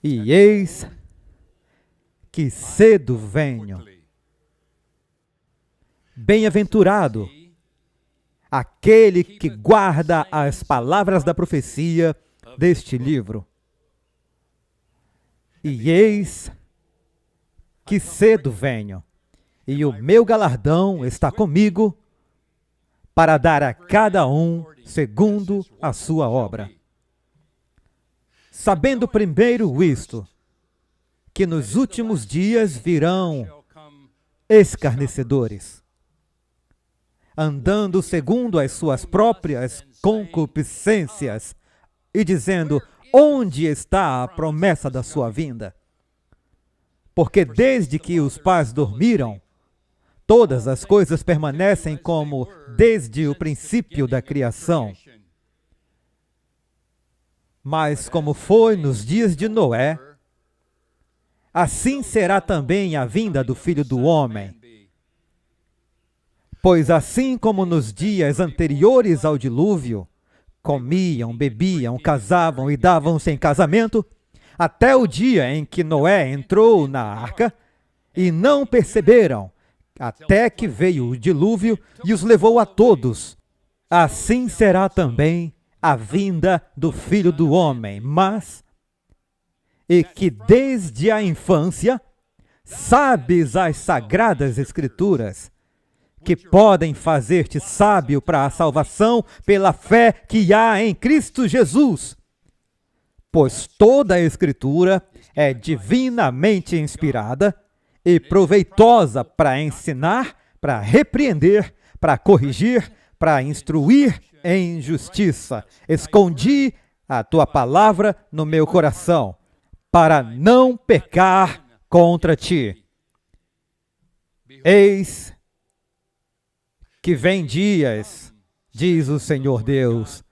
E eis que cedo venho. Bem-aventurado aquele que guarda as palavras da profecia deste livro. E eis que cedo venho, e o meu galardão está comigo para dar a cada um segundo a sua obra. Sabendo primeiro isto, que nos últimos dias virão escarnecedores, andando segundo as suas próprias concupiscências, e dizendo: onde está a promessa da sua vinda? Porque desde que os pais dormiram, todas as coisas permanecem como desde o princípio da criação. Mas como foi nos dias de Noé, assim será também a vinda do Filho do Homem. Pois assim como nos dias anteriores ao dilúvio, comiam, bebiam, casavam e davam-se em casamento, até o dia em que Noé entrou na arca, e não perceberam, até que veio o dilúvio e os levou a todos. Assim será também a vinda do Filho do Homem. Mas, e que desde a infância sabes as sagradas Escrituras, que podem fazer-te sábio para a salvação pela fé que há em Cristo Jesus. Pois toda a Escritura é divinamente inspirada e proveitosa para ensinar, para repreender, para corrigir, para instruir em justiça. Escondi a tua palavra no meu coração, para não pecar contra ti. Eis que vem dias, diz o Senhor Deus,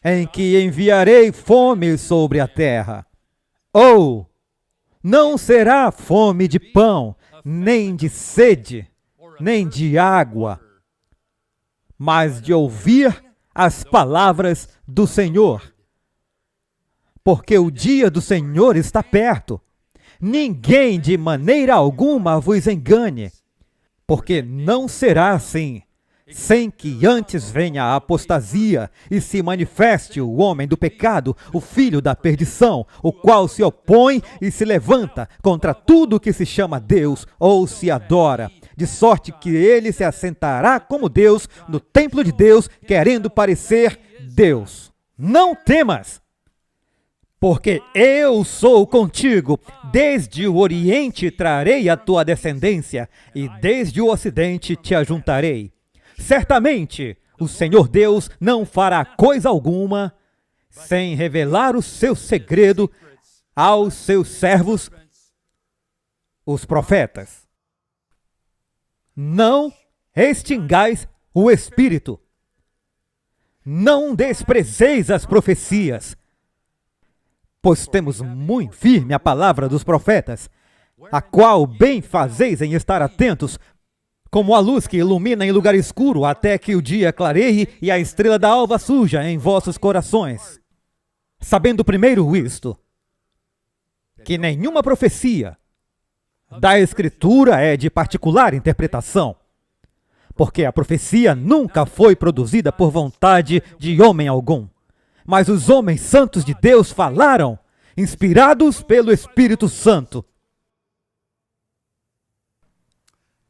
em que enviarei fome sobre a terra. Ou não será fome de pão, nem de sede, nem de água, mas de ouvir as palavras do Senhor. Porque o dia do Senhor está perto. Ninguém de maneira alguma vos engane, porque não será assim, sem que antes venha a apostasia e se manifeste o homem do pecado, o filho da perdição, o qual se opõe e se levanta contra tudo que se chama Deus ou se adora, de sorte que ele se assentará como Deus no templo de Deus, querendo parecer Deus. Não temas, porque eu sou contigo. Desde o Oriente trarei a tua descendência, e desde o Ocidente te ajuntarei. Certamente, o Senhor Deus não fará coisa alguma sem revelar o seu segredo aos seus servos, os profetas. Não extingais o Espírito. Não desprezeis as profecias, pois temos muito firme a palavra dos profetas, a qual bem fazeis em estar atentos, como a luz que ilumina em lugar escuro, até que o dia clareie e a estrela da alva surja em vossos corações. Sabendo primeiro isto, que nenhuma profecia da Escritura é de particular interpretação, porque a profecia nunca foi produzida por vontade de homem algum, mas os homens santos de Deus falaram, inspirados pelo Espírito Santo.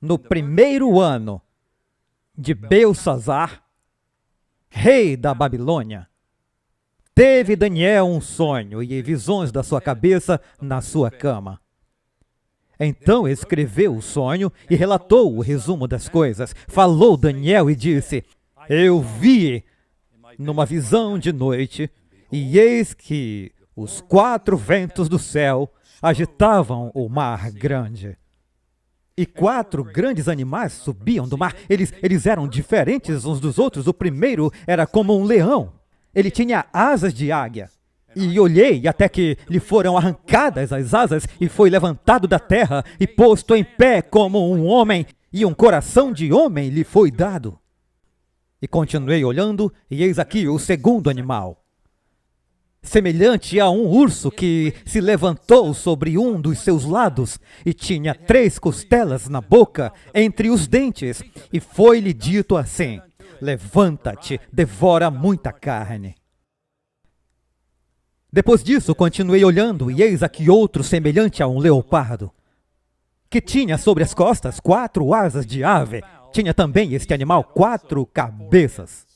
No primeiro ano de Belsassar, rei da Babilônia, teve Daniel um sonho e visões da sua cabeça na sua cama. Então escreveu o sonho e relatou o resumo das coisas. Falou Daniel e disse: eu vi numa visão de noite, e eis que os 4 ventos do céu agitavam o mar grande. E 4 grandes animais subiam do mar. Eles eram diferentes uns dos outros. O primeiro era como um leão. Ele tinha asas de águia. E olhei até que lhe foram arrancadas as asas, e foi levantado da terra e posto em pé como um homem, e um coração de homem lhe foi dado. E continuei olhando, e eis aqui o segundo animal. semelhante a um urso que se levantou sobre um dos seus lados e tinha 3 costelas na boca entre os dentes, e foi-lhe dito assim: levanta-te, devora muita carne. Depois disso, continuei olhando, e eis aqui outro semelhante a um leopardo, que tinha sobre as costas 4 asas de ave. Tinha também este animal 4 cabeças.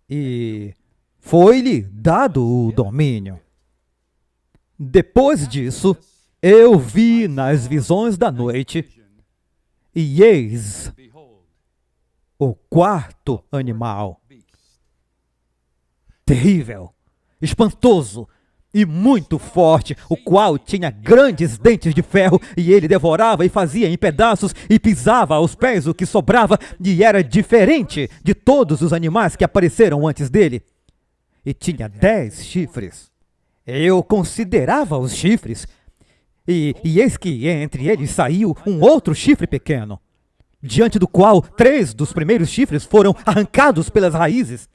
E foi-lhe dado o domínio. Depois disso, eu vi nas visões da noite, e eis o 4º animal, terrível, espantoso e muito forte, o qual tinha grandes dentes de ferro, e ele devorava e fazia em pedaços e pisava aos pés o que sobrava, e era diferente de todos os animais que apareceram antes dele. E tinha 10 chifres. Eu considerava os chifres, e eis que entre eles saiu um outro chifre pequeno, diante do qual 3 dos primeiros chifres foram arrancados pelas raízes.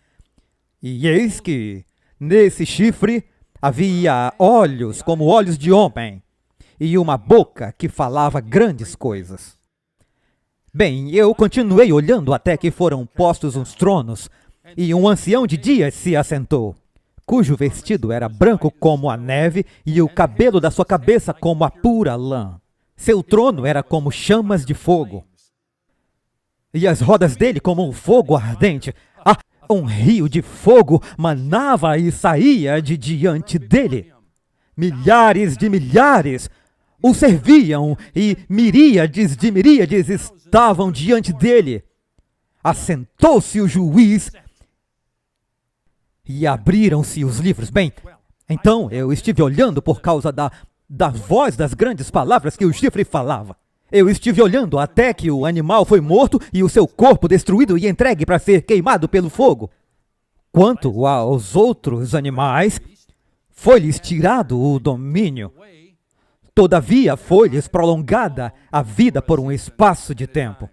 E eis que nesse chifre havia olhos como olhos de homem, e uma boca que falava grandes coisas. Bem, eu continuei olhando até que foram postos uns tronos, e um ancião de dias se assentou, cujo vestido era branco como a neve, e o cabelo da sua cabeça como a pura lã. Seu trono era como chamas de fogo, e as rodas dele como um fogo ardente. Um rio de fogo manava e saía de diante dele. Milhares de milhares o serviam, e miríades de miríades estavam diante dele. Assentou-se o juiz, e abriram-se os livros. Bem, então eu estive olhando por causa da voz das grandes palavras que o chifre falava. Eu estive olhando até que o animal foi morto e o seu corpo destruído e entregue para ser queimado pelo fogo. Quanto aos outros animais, foi-lhes tirado o domínio. Todavia foi-lhes prolongada a vida por um espaço de tempo.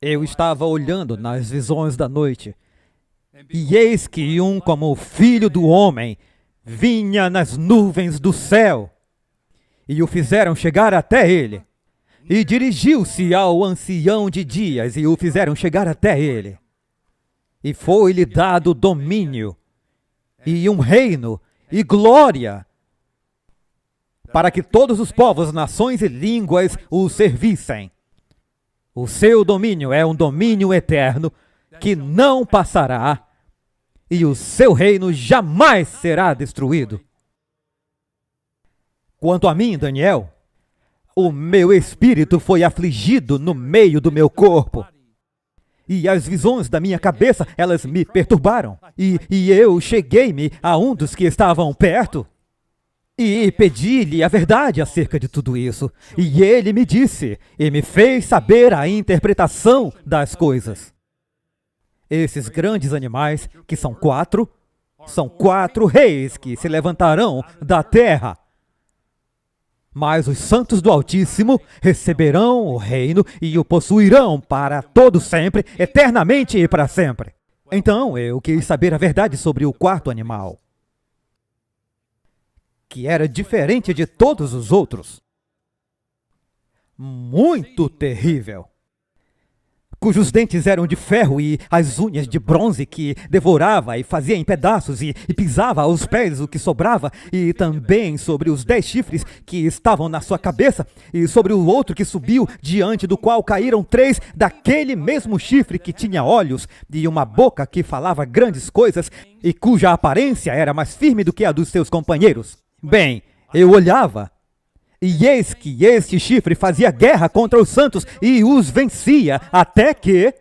Eu estava olhando nas visões da noite, e eis que um como o Filho do Homem vinha nas nuvens do céu, e o fizeram chegar até ele. E dirigiu-se ao ancião de dias, e o fizeram chegar até ele. E foi-lhe dado domínio, e um reino, e glória, para que todos os povos, nações e línguas o servissem. O seu domínio é um domínio eterno, que não passará, e o seu reino jamais será destruído. Quanto a mim, Daniel, o meu espírito foi afligido no meio do meu corpo, e as visões da minha cabeça, elas me perturbaram. E eu cheguei-me a um dos que estavam perto, e pedi-lhe a verdade acerca de tudo isso. E ele me disse, e me fez saber a interpretação das coisas. Esses grandes animais, que são 4, são 4 reis que se levantarão da terra. Mas os santos do Altíssimo receberão o reino e o possuirão para todo sempre, eternamente e para sempre. Então eu quis saber a verdade sobre o 4º animal, que era diferente de todos os outros. Muito terrível. Cujos dentes eram de ferro e as unhas de bronze, que devorava e fazia em pedaços e pisava aos pés o que sobrava, e também sobre os 10 chifres que estavam na sua cabeça, e sobre o outro que subiu, diante do qual caíram 3 daquele mesmo chifre que tinha olhos e uma boca que falava grandes coisas, e cuja aparência era mais firme do que a dos seus companheiros. Bem, eu olhava, e eis que este chifre fazia guerra contra os santos e os vencia, até que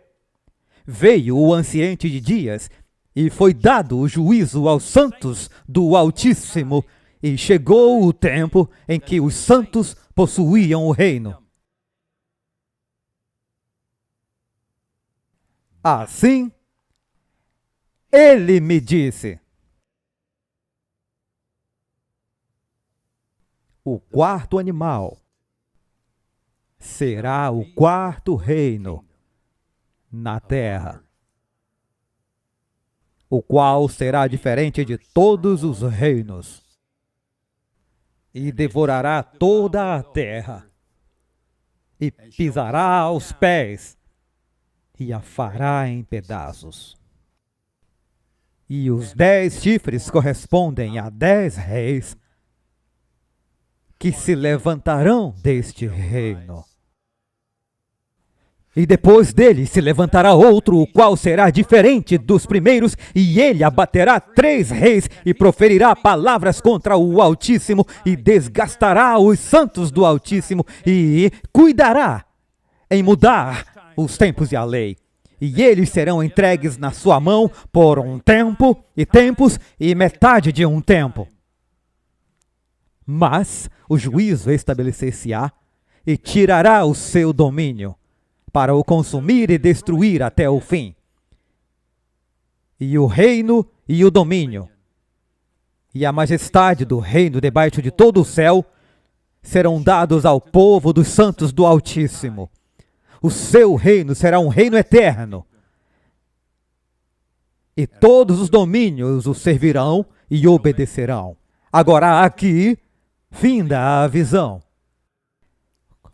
veio o anciente de dias, e foi dado o juízo aos santos do Altíssimo, e chegou o tempo em que os santos possuíam o reino. Assim, ele me disse: o 4º animal será o 4º reino na terra. o qual será diferente de todos os reinos, e devorará toda a terra, e pisará aos pés, e a fará em pedaços. E os 10 chifres correspondem a 10 reis que se levantarão deste reino. E depois dele se levantará outro, o qual será diferente dos primeiros, e ele abaterá 3 reis e proferirá palavras contra o Altíssimo, e desgastará os santos do Altíssimo, e cuidará em mudar os tempos e a lei. E eles serão entregues na sua mão por um tempo, e tempos, e metade de um tempo. Mas o juízo estabelecer-se-á, e tirará o seu domínio, para o consumir e destruir até o fim. E o reino e o domínio, e a majestade do reino debaixo de todo o céu, serão dados ao povo dos santos do Altíssimo. O seu reino será um reino eterno. E todos os domínios o servirão e obedecerão. Agora aqui, finda a visão.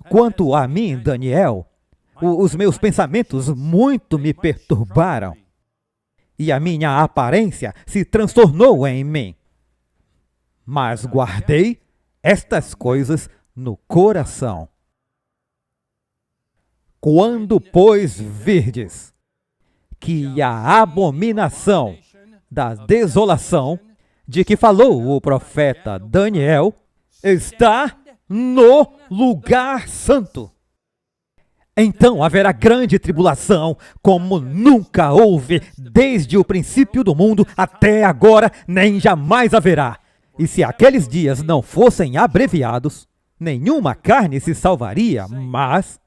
Quanto a mim, Daniel, os meus pensamentos muito me perturbaram, e a minha aparência se transtornou em mim. Mas guardei estas coisas no coração. Quando, pois, virdes que a abominação da desolação, de que falou o profeta Daniel, está no lugar santo, então haverá grande tribulação, como nunca houve desde o princípio do mundo até agora, nem jamais haverá. E se aqueles dias não fossem abreviados, nenhuma carne se salvaria, mas,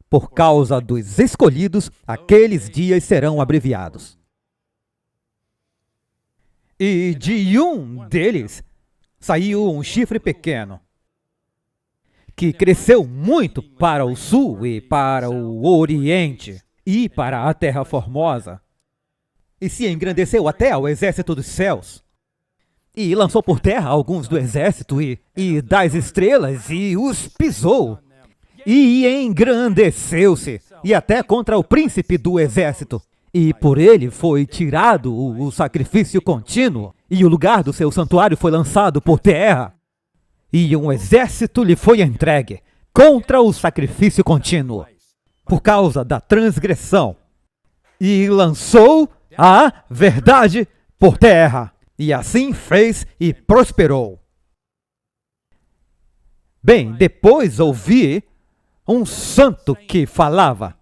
por causa dos escolhidos, aqueles dias serão abreviados. E de um deles saiu um chifre pequeno, que cresceu muito para o sul e para o oriente e para a terra formosa, e se engrandeceu até ao exército dos céus, e lançou por terra alguns do exército e das estrelas, e os pisou, e engrandeceu-se, e até contra o príncipe do exército, e por ele foi tirado o sacrifício contínuo, e o lugar do seu santuário foi lançado por terra. E um exército lhe foi entregue contra o sacrifício contínuo, por causa da transgressão, e lançou a verdade por terra, e assim fez e prosperou. Bem, depois ouvi um santo que falava,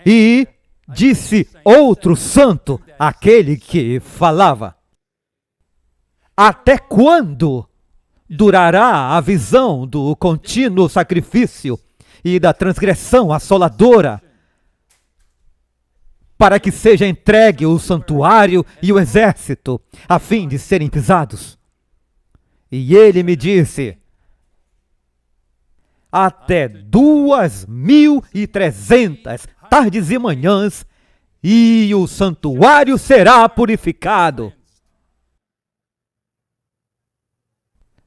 e disse outro santo, aquele que falava: até quando durará a visão do contínuo sacrifício e da transgressão assoladora, para que seja entregue o santuário e o exército, a fim de serem pisados? E ele me disse: até 2.300 tardes e manhãs, e o santuário será purificado.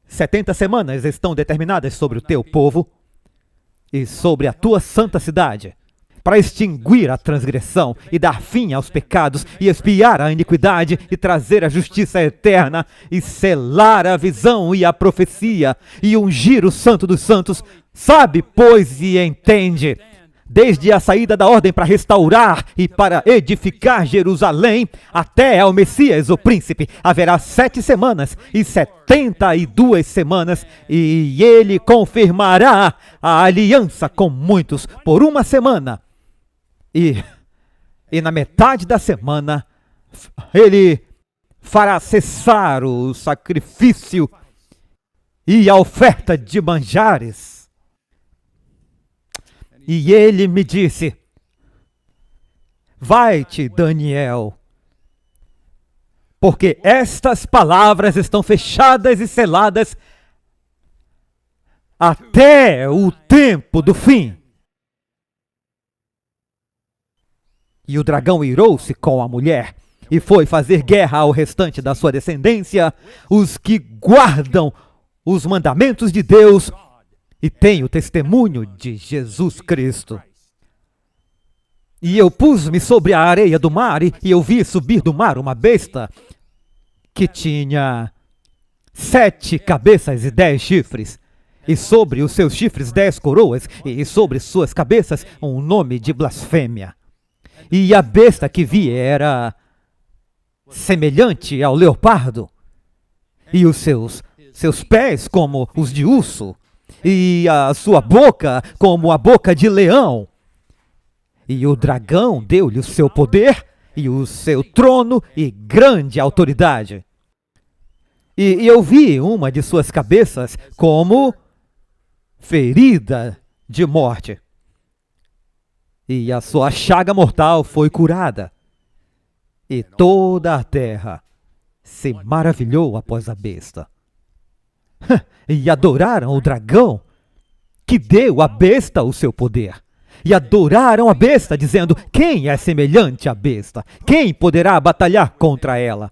70 semanas estão determinadas sobre o teu povo e sobre a tua santa cidade, para extinguir a transgressão e dar fim aos pecados e expiar a iniquidade e trazer a justiça eterna e selar a visão e a profecia e ungir o santo dos santos. Sabe, pois, e entende, desde a saída da ordem para restaurar e para edificar Jerusalém, até ao Messias, o príncipe, haverá 7 semanas e 72 semanas, e ele confirmará a aliança com muitos por 1 semana. E na metade da semana, ele fará cessar o sacrifício e a oferta de manjares. E ele me disse: vai-te, Daniel, porque estas palavras estão fechadas e seladas até o tempo do fim. E o dragão irou-se com a mulher e foi fazer guerra ao restante da sua descendência, os que guardam os mandamentos de Deus e têm o testemunho de Jesus Cristo. E eu pus-me sobre a areia do mar e eu vi subir do mar uma besta que tinha 7 cabeças e 10 chifres, e sobre os seus chifres 10 coroas, e sobre suas cabeças um nome de blasfêmia. E a besta que vi era semelhante ao leopardo, e os seus pés como os de urso, e a sua boca como a boca de leão. E o dragão deu-lhe o seu poder, e o seu trono e grande autoridade. E eu vi uma de suas cabeças como ferida de morte. E a sua chaga mortal foi curada. E toda a terra se maravilhou após a besta. E adoraram o dragão, que deu à besta o seu poder. E adoraram a besta, dizendo: quem é semelhante à besta? Quem poderá batalhar contra ela?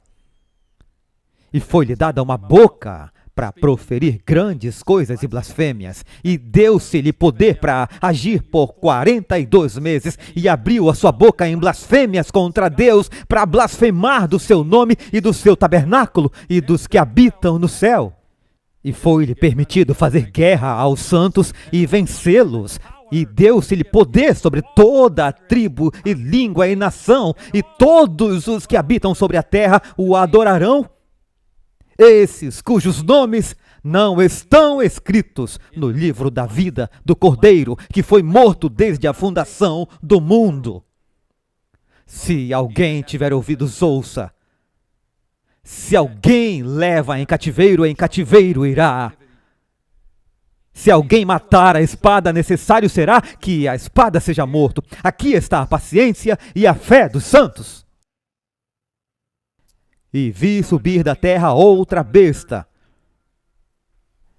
E foi-lhe dada uma boca para proferir grandes coisas e blasfêmias, e deu-se-lhe poder para agir por 42 meses, e abriu a sua boca em blasfêmias contra Deus, para blasfemar do seu nome e do seu tabernáculo e dos que habitam no céu. E foi-lhe permitido fazer guerra aos santos e vencê-los, e deu-se-lhe poder sobre toda a tribo e língua e nação, e todos os que habitam sobre a terra o adorarão. Esses cujos nomes não estão escritos no livro da vida do Cordeiro, que foi morto desde a fundação do mundo. Se alguém tiver ouvidos, ouça. Se alguém leva em cativeiro irá. Se alguém matar a espada, necessário será que a espada seja morto. Aqui está a paciência e a fé dos santos. E vi subir da terra outra besta,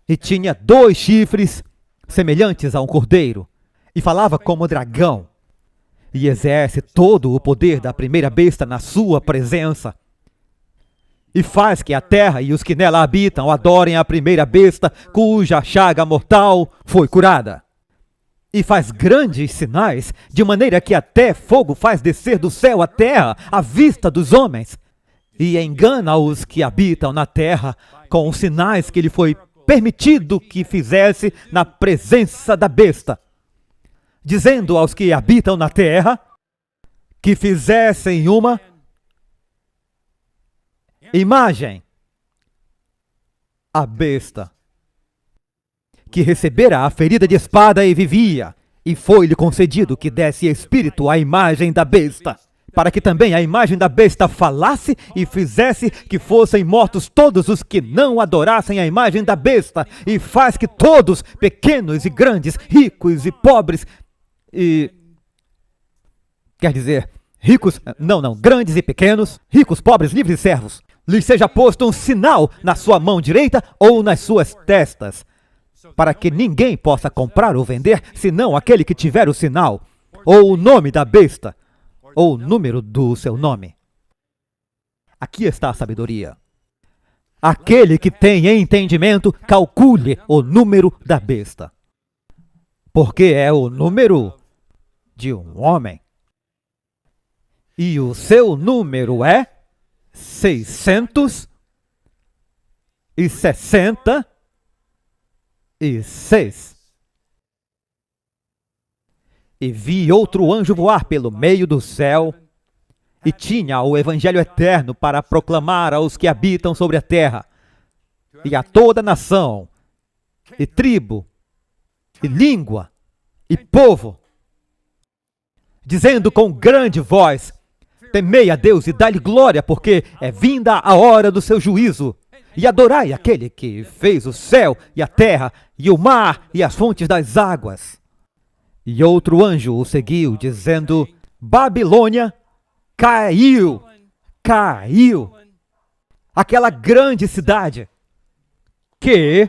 e tinha 2 chifres semelhantes a um cordeiro, e falava como dragão, e exerce todo o poder da primeira besta na sua presença, e faz que a terra e os que nela habitam adorem a primeira besta, cuja chaga mortal foi curada. E faz grandes sinais, de maneira que até fogo faz descer do céu à terra, à vista dos homens, e engana os que habitam na terra com os sinais que lhe foi permitido que fizesse na presença da besta, dizendo aos que habitam na terra que fizessem uma imagem à besta, que recebera a ferida de espada e vivia, e foi-lhe concedido que desse espírito à imagem da besta, para que também a imagem da besta falasse e fizesse que fossem mortos todos os que não adorassem a imagem da besta, e faz que todos, pequenos e grandes, ricos e pobres, grandes e pequenos, ricos, pobres, livres e servos, lhes seja posto um sinal na sua mão direita ou nas suas testas, para que ninguém possa comprar ou vender, senão aquele que tiver o sinal, ou o nome da besta, ou o número do seu nome. Aqui está a sabedoria. Aquele que tem entendimento, calcule o número da besta, porque é o número de um homem, e o seu número é 666. E vi outro anjo voar pelo meio do céu, e tinha o evangelho eterno para proclamar aos que habitam sobre a terra, e a toda nação, e tribo, e língua, e povo, dizendo com grande voz: temei a Deus e dai-lhe glória, porque é vinda a hora do seu juízo, e adorai aquele que fez o céu e a terra, e o mar e as fontes das águas. E outro anjo o seguiu, dizendo: Babilônia caiu, aquela grande cidade, que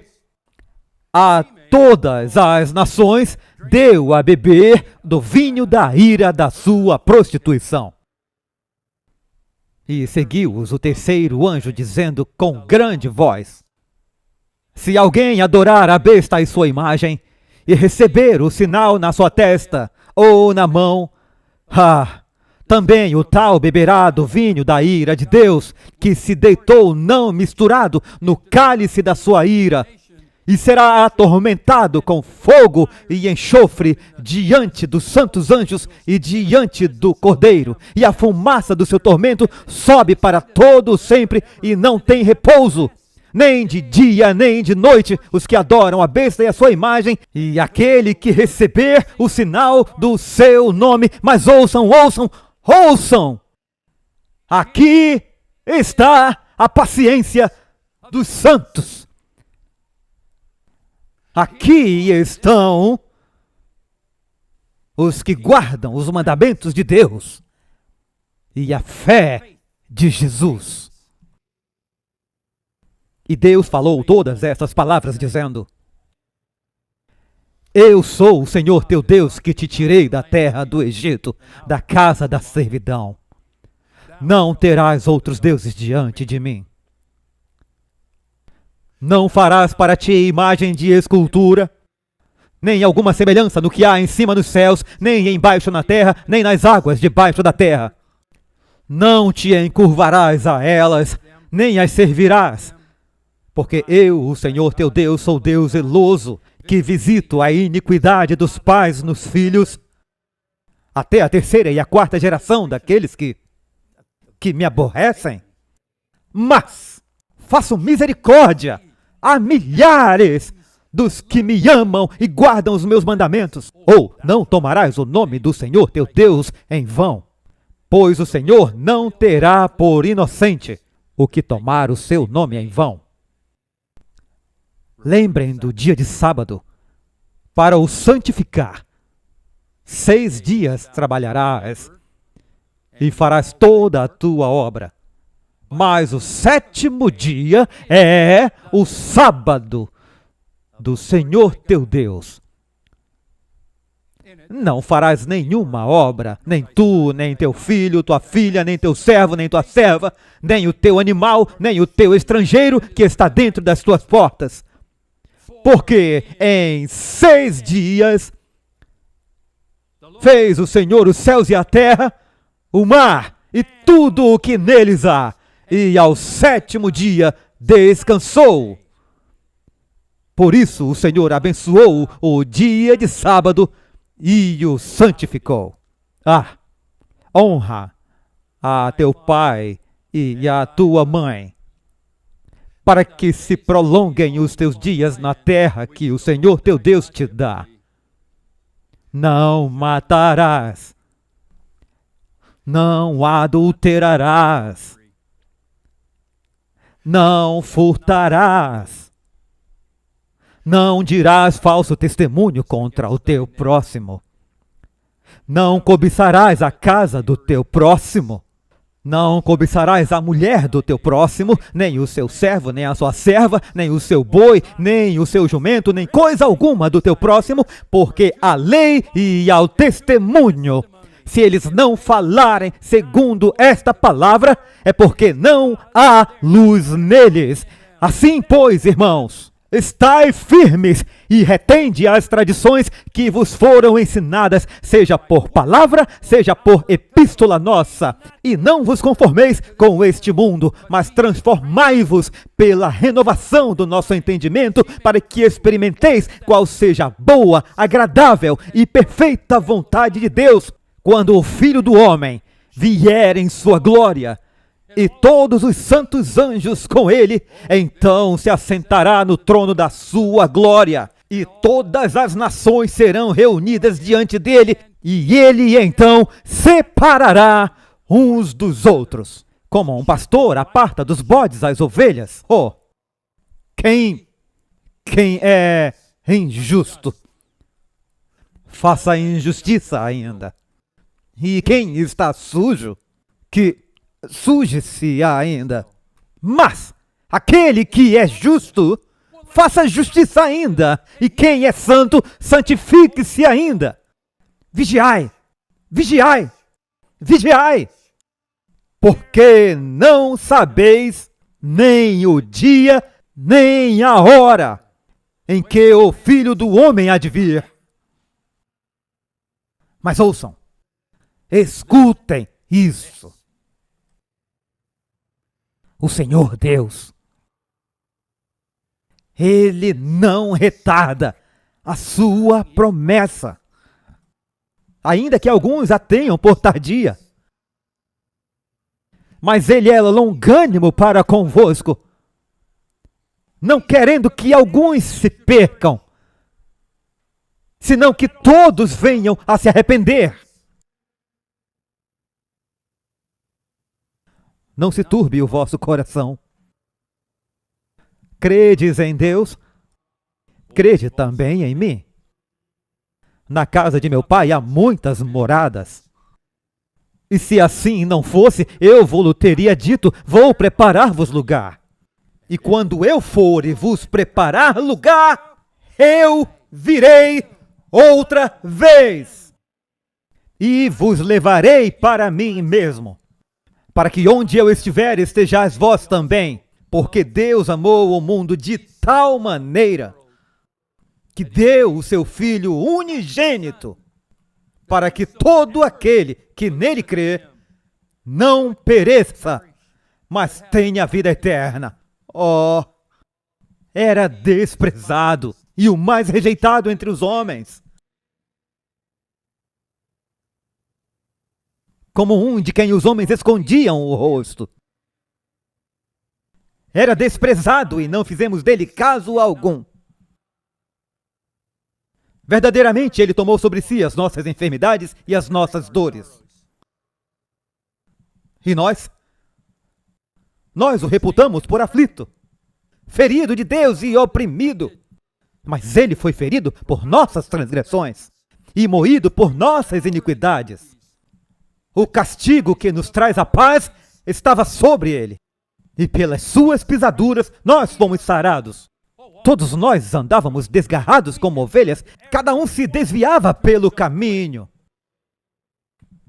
a todas as nações deu a beber do vinho da ira da sua prostituição. E seguiu-os o terceiro anjo, dizendo com grande voz: se alguém adorar a besta e sua imagem, e receber o sinal na sua testa ou na mão, também o tal beberá do vinho da ira de Deus, que se deitou não misturado no cálice da sua ira, e será atormentado com fogo e enxofre diante dos santos anjos e diante do Cordeiro. E a fumaça do seu tormento sobe para todo sempre e não tem repouso, nem de dia nem de noite, os que adoram a besta e a sua imagem, e aquele que receber o sinal do seu nome. Mas ouçam, ouçam, ouçam! Aqui está a paciência dos santos. Aqui estão os que guardam os mandamentos de Deus e a fé de Jesus. E Deus falou todas essas palavras, dizendo: eu sou o Senhor teu Deus, que te tirei da terra do Egito, da casa da servidão. Não terás outros deuses diante de mim. Não farás para ti imagem de escultura, nem alguma semelhança no que há em cima nos céus, nem embaixo na terra, nem nas águas debaixo da terra. Não te encurvarás a elas, nem as servirás, porque eu, o Senhor teu Deus, sou Deus zeloso, que visito a iniquidade dos pais nos filhos, até a terceira e a quarta geração daqueles que me aborrecem. Mas faço misericórdia a milhares dos que me amam e guardam os meus mandamentos. Ou não tomarás o nome do Senhor teu Deus em vão, pois o Senhor não terá por inocente o que tomar o seu nome em vão. Lembrem do dia de sábado, para o santificar. 6 dias trabalharás e farás toda a tua obra. Mas o 7º dia é o sábado do Senhor teu Deus. Não farás nenhuma obra, nem tu, nem teu filho, tua filha, nem teu servo, nem tua serva, nem o teu animal, nem o teu estrangeiro que está dentro das tuas portas. Porque em 6 dias fez o Senhor os céus e a terra, o mar e tudo o que neles há, e ao 7º dia descansou. Por isso o Senhor abençoou o dia de sábado e o santificou. Honra a teu pai e a tua mãe, para que se prolonguem os teus dias na terra que o Senhor teu Deus te dá. Não matarás. Não adulterarás. Não furtarás. Não dirás falso testemunho contra o teu próximo. Não cobiçarás a casa do teu próximo. Não cobiçarás a mulher do teu próximo, nem o seu servo, nem a sua serva, nem o seu boi, nem o seu jumento, nem coisa alguma do teu próximo, porque a lei e ao testemunho, se eles não falarem segundo esta palavra, é porque não há luz neles. Assim, pois, irmãos, estai firmes e retende as tradições que vos foram ensinadas, seja por palavra, seja por epístola nossa. E não vos conformeis com este mundo, mas transformai-vos pela renovação do nosso entendimento, para que experimenteis qual seja a boa, agradável e perfeita vontade de Deus. Quando o Filho do Homem vier em sua glória, e todos os santos anjos com ele, então se assentará no trono da sua glória, e todas as nações serão reunidas diante dele, e ele então separará uns dos outros, como um pastor aparta dos bodes as ovelhas. Quem é injusto, faça injustiça ainda. E quem está sujo, que suje-se ainda. Mas aquele que é justo, faça justiça ainda, e quem é santo, santifique-se ainda. Vigiai, vigiai, vigiai, porque não sabeis nem o dia, nem a hora em que o Filho do Homem há de vir. Mas ouçam, escutem isso. O Senhor Deus, Ele não retarda a sua promessa, ainda que alguns a tenham por tardia. Mas Ele é longânimo para convosco, não querendo que alguns se percam, senão que todos venham a se arrepender. Não se turbe o vosso coração. Credes em Deus, crede também em mim. Na casa de meu Pai há muitas moradas. E se assim não fosse, eu vou-lhe teria dito, vou preparar-vos lugar. E quando eu for e vos preparar lugar, eu virei outra vez. E vos levarei para mim mesmo, para que onde eu estiver estejais vós também. Porque Deus amou o mundo de tal maneira que deu o seu Filho unigênito, para que todo aquele que nele crê não pereça, mas tenha vida eterna. Oh, era desprezado e o mais rejeitado entre os homens, como um de quem os homens escondiam o rosto. Era desprezado e não fizemos dele caso algum. Verdadeiramente ele tomou sobre si as nossas enfermidades e as nossas dores. E nós o reputamos por aflito, ferido de Deus e oprimido. Mas ele foi ferido por nossas transgressões e moído por nossas iniquidades. O castigo que nos traz a paz estava sobre ele, e pelas suas pisaduras nós fomos sarados. Todos nós andávamos desgarrados como ovelhas, cada um se desviava pelo caminho.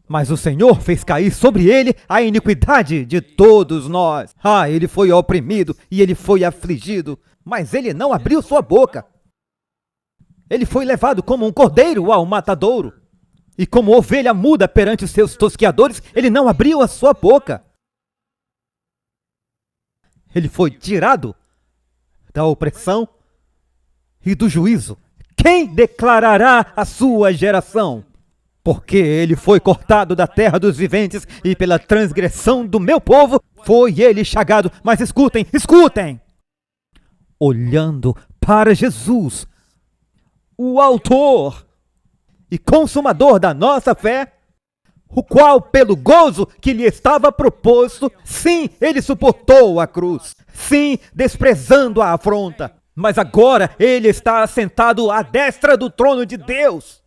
Mas o Senhor fez cair sobre ele a iniquidade de todos nós. Ele foi oprimido e ele foi afligido, mas ele não abriu sua boca. Ele foi levado como um cordeiro ao matadouro, e como ovelha muda perante os seus tosqueadores, ele não abriu a sua boca. Ele foi tirado da opressão e do juízo. Quem declarará a sua geração? Porque ele foi cortado da terra dos viventes, e pela transgressão do meu povo foi ele chagado. Mas escutem, escutem! Olhando para Jesus, o autor e consumador da nossa fé, o qual, pelo gozo que lhe estava proposto, sim, ele suportou a cruz, sim, desprezando a afronta, mas agora ele está assentado à destra do trono de Deus.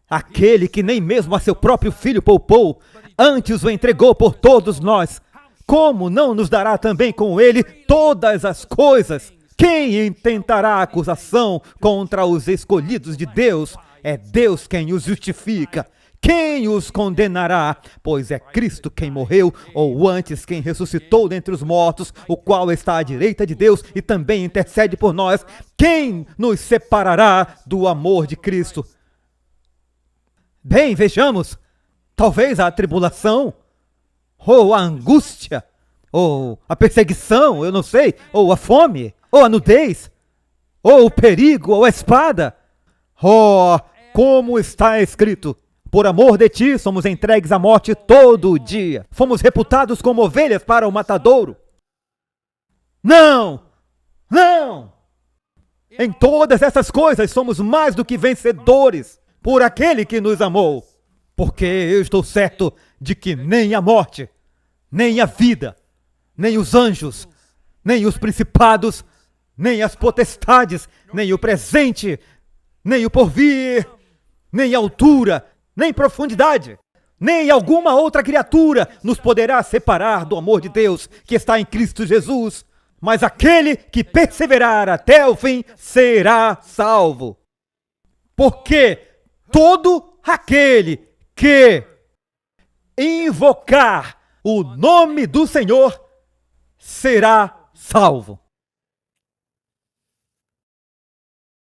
Aquele que nem mesmo a seu próprio filho poupou, antes o entregou por todos nós, como não nos dará também com ele todas as coisas? Quem intentará acusação contra os escolhidos de Deus? É Deus quem os justifica. Quem os condenará? Pois é Cristo quem morreu, ou antes quem ressuscitou dentre os mortos, o qual está à direita de Deus e também intercede por nós. Quem nos separará do amor de Cristo? Bem, vejamos, talvez a tribulação, ou a angústia, ou a perseguição, eu não sei, ou a fome, ou a nudez, ou o perigo, ou a espada. Oh, como está escrito: por amor de ti somos entregues à morte todo o dia. Fomos reputados como ovelhas para o matadouro. Não! Não! Em todas essas coisas somos mais do que vencedores por aquele que nos amou. Porque eu estou certo de que nem a morte, nem a vida, nem os anjos, nem os principados, nem as potestades, nem o presente, nem o porvir, nem a altura, nem profundidade, nem alguma outra criatura nos poderá separar do amor de Deus que está em Cristo Jesus. mas aquele que perseverar até o fim será salvo. Porque todo aquele que invocar o nome do Senhor será salvo.